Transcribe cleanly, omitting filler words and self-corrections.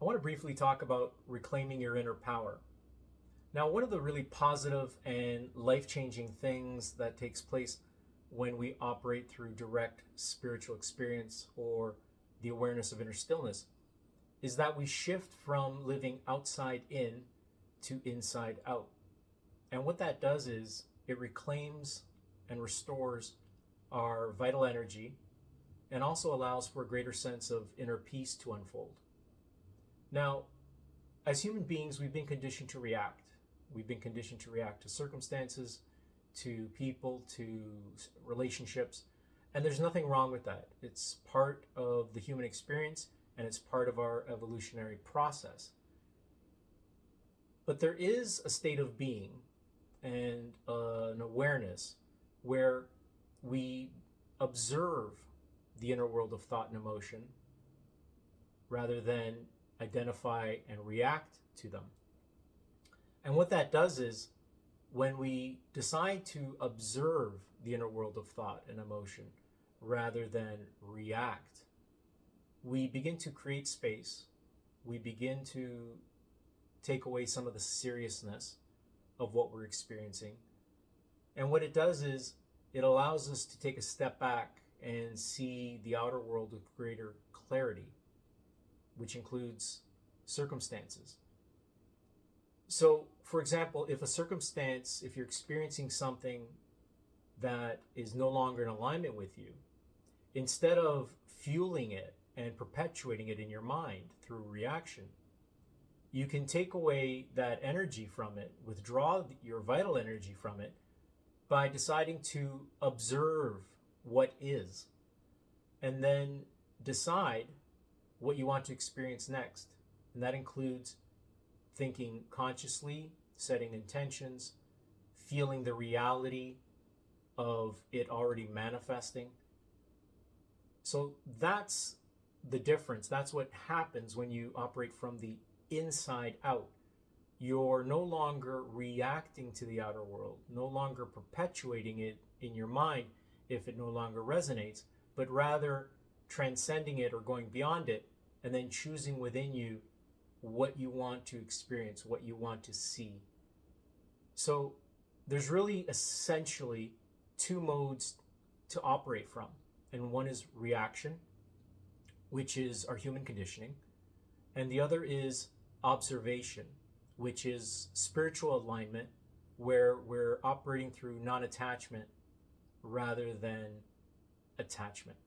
I want to briefly talk about reclaiming your inner power. Now, one of the really positive and life-changing things that takes place when we operate through direct spiritual experience or the awareness of inner stillness is that we shift from living outside in to inside out. And what that does is it reclaims and restores our vital energy and also allows for a greater sense of inner peace to unfold. Now, as human beings, we've been conditioned to react. We've been conditioned to react to circumstances, to people, to relationships, and there's nothing wrong with that. It's part of the human experience and it's part of our evolutionary process. But there is a state of being and an awareness where we observe the inner world of thought and emotion rather than identify and react to them. And what that does is when we decide to observe the inner world of thought and emotion rather than react, we begin to create space. We begin to take away some of the seriousness of what we're experiencing. And what it does is it allows us to take a step back and see the outer world with greater clarity, which includes circumstances. So, for example, if you're experiencing something that is no longer in alignment with you, instead of fueling it and perpetuating it in your mind through reaction, you can take away that energy from it, withdraw your vital energy from it by deciding to observe what is, and then decide what you want to experience next. And that includes thinking consciously, setting intentions, feeling the reality of it already manifesting. So that's the difference. That's what happens when you operate from the inside out. You're no longer reacting to the outer world, no longer perpetuating it in your mind if it no longer resonates, but rather transcending it or going beyond it and then choosing within you what you want to experience, what you want to see. So there's really essentially two modes to operate from. And one is reaction, which is our human conditioning. And the other is observation, which is spiritual alignment, where we're operating through non-attachment rather than attachment.